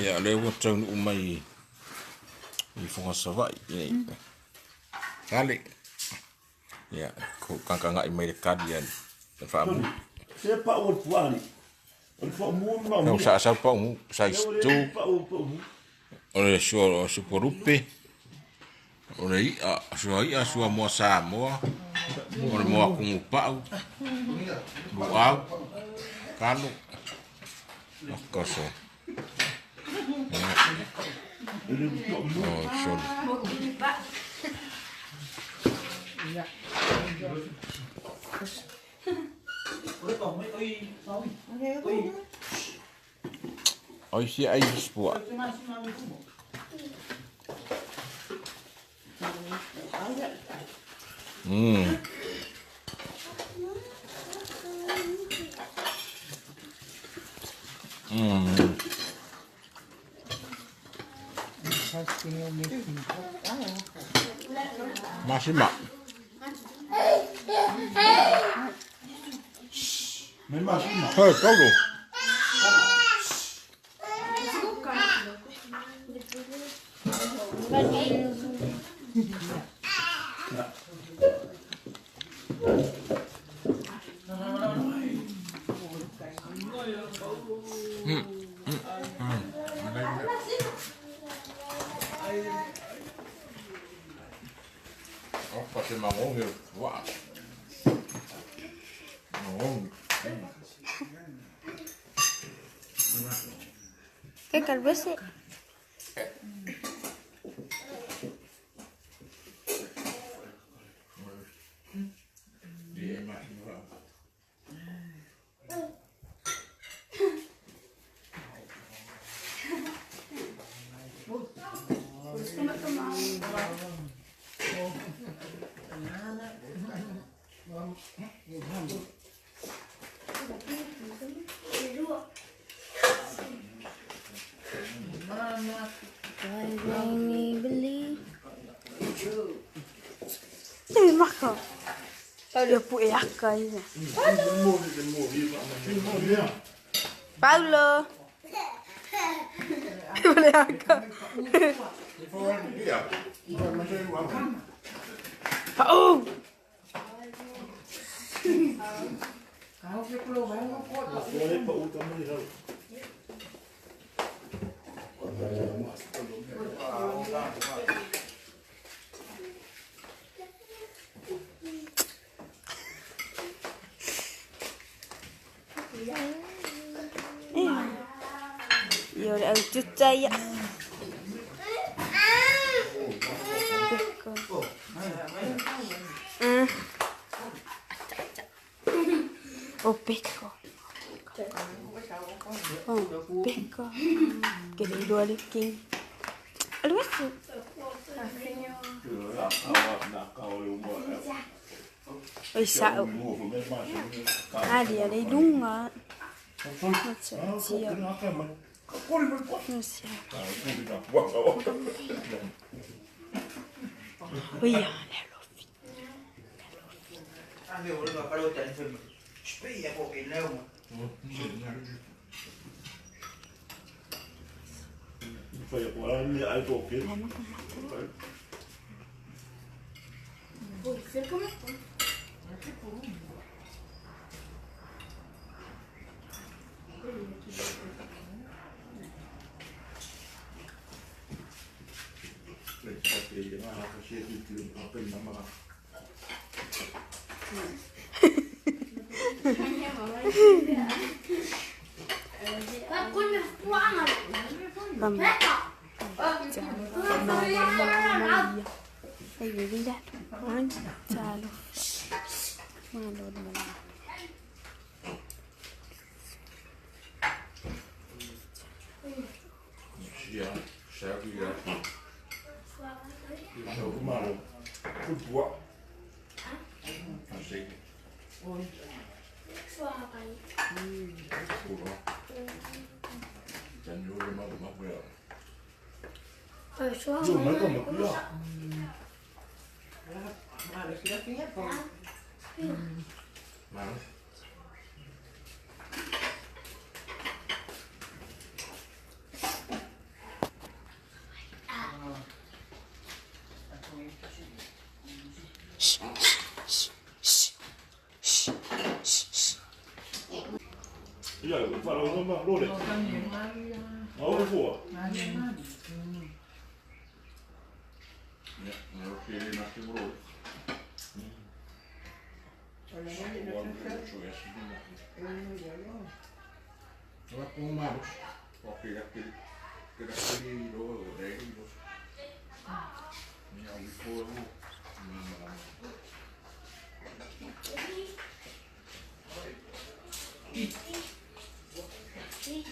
Ya le wa tau umai I fonga savai ni. Kale. Ya ko kanga I mai kadian. Fa mu. Se pa o tuani. O fa mu ma mu. No sa pa mu sa stu. O le sho su porupe. O le I sua mo sa mo. O le mo ku pa. Luau. Kanu. Koso. Oh, sorry. Oh, isi ai spua. Masih mak. Hei, kau tu. Apa sih mangong ya? Wah. Mangong. ¿Qué calvese? Maka dia punya akai. Paulo. Boleh akai. Pau. Yo đã chút chay ạ. Peko. Peko. Que le doa le king. Algo así. Ôi sao? Dia lấy đúng à. Nó sẽ chia. Nó sẽ. Ôi ya, Foi agora me ai toque. Ia, whara o ngama, rore. Aore fua. Ya, nggak pilih nasi bro. Ela com uma porque aquele do rei do minha uniforme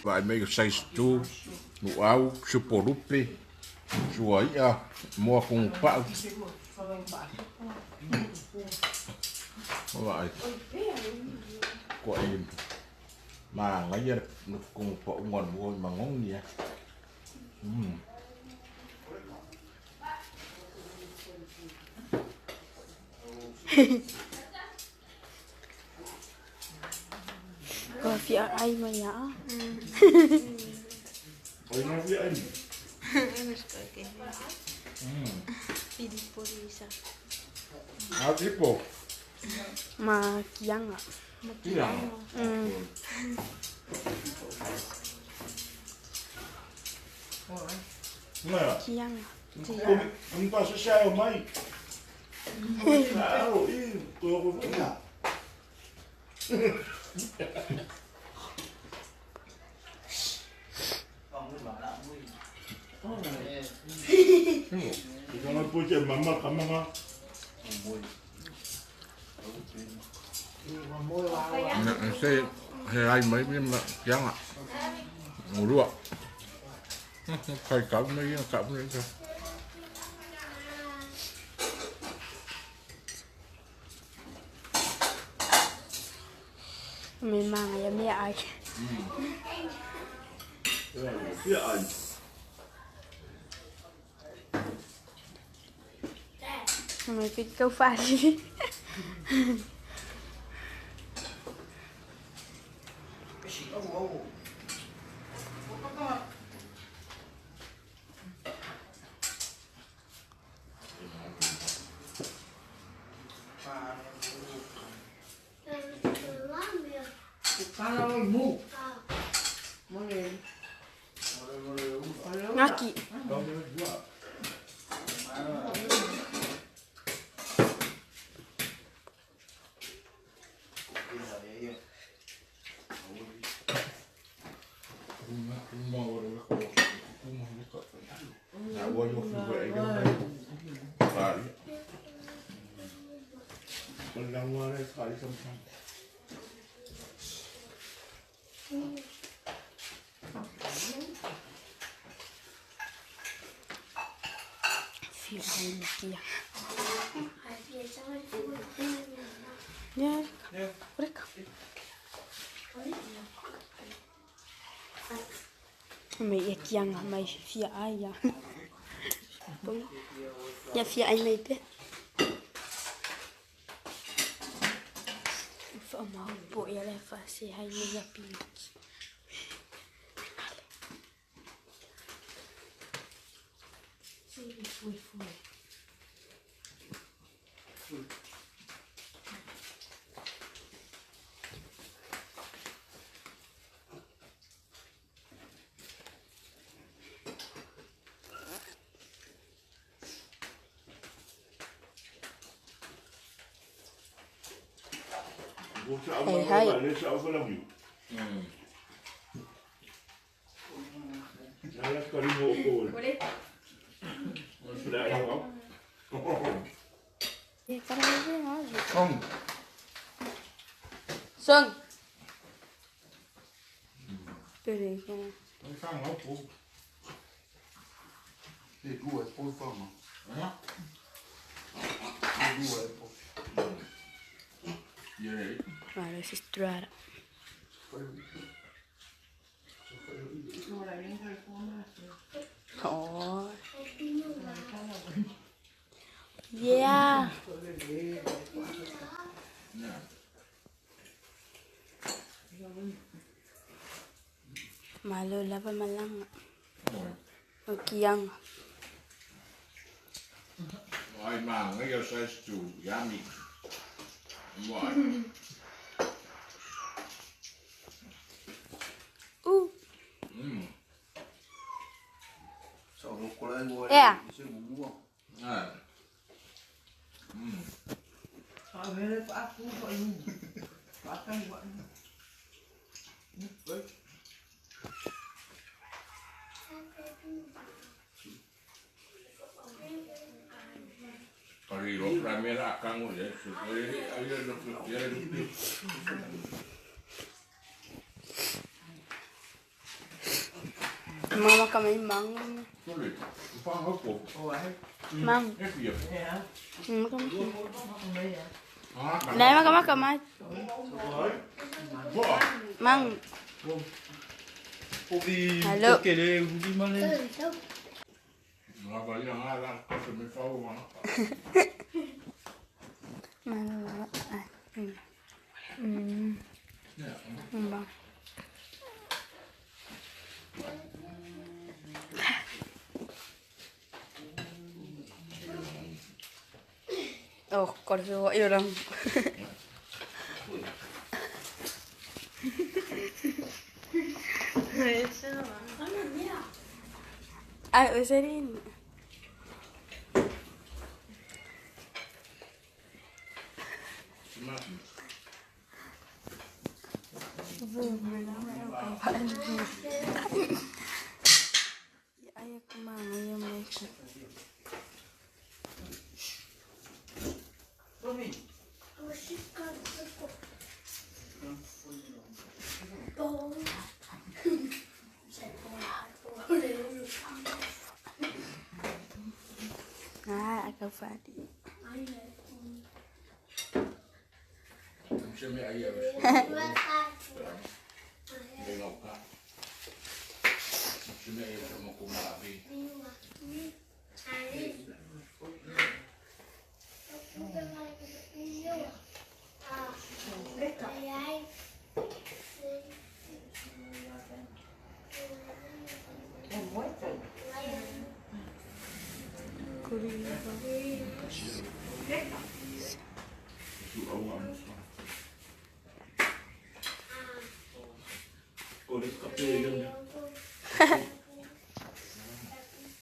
vai meio seis tu no au chuporupe chuaia moa com o pau vai có em mà ngay giờ nó cùng có ngon mua mà ngon nhỉ Có phía ai mà nhá. Oi, não vi aí. Eu estou aqui. Pedi por isso. à tipo Mà kiang ạ. iya Não, Kiang ạ. não passa chá o mai. Não, ih, tô com fome. Jangan punya mama kamu sẽ hay ai mấy miếng là chán ạ ngủ luôn phải cắm mấy cắm đấy cơ Mình mang em mẹ ai. Phía anh. Mình phải câu phạt đi. Ngaki. Menangwara sekali sama. Phía ai mà kia. Nha. Mereka. Mày kiang à mày phía ai à. Nhà phía ai mày biết. Phải mà bộ ya lại phải sẽ hay mày ya pi. Hey, hey. Lees over lang you. Nala sekali mau ukur. Boleh? Sudah ada. Vậy con đi với nó gì? không Xuân. Từ đi con. cái khang nó phụ Det är goda påfarmer. hả Det är goda påfarmer. vậy Vale, si strada. Ồ. Yeah. Malu lah pemalang. Kiang. ai mà ngay giờ sai chủ giá mì mọi ngồi Yeah. đây sư muốn mua. อ่า Về phá phú vậy luôn. Phá căng vậy. Đấy. กะหรี่รสราเมนอากังหมดเลยสุดเลยเอาเยอะลงเยอะลงดิ Mama kami mang. ก็เลยฟังเขาปลุก Mang. ให้เปรียบ Makan.อ่า Dai makan makan mai. พ่อ Mang. Ui, Hello. kể đây, đi mang lên. เราไปยังไงล่ะก็จะไม่เข้ามา Mang. Bang. Oh, kau suruh dia orang. Ay, usah ini. Ayah kemana ya mereka? Ah, agak Fadi. Macam ni ayah tengok kak. Macam ni ayah sama kumar habis. Itu awam. Ôi, đấy, cặp tê luôn.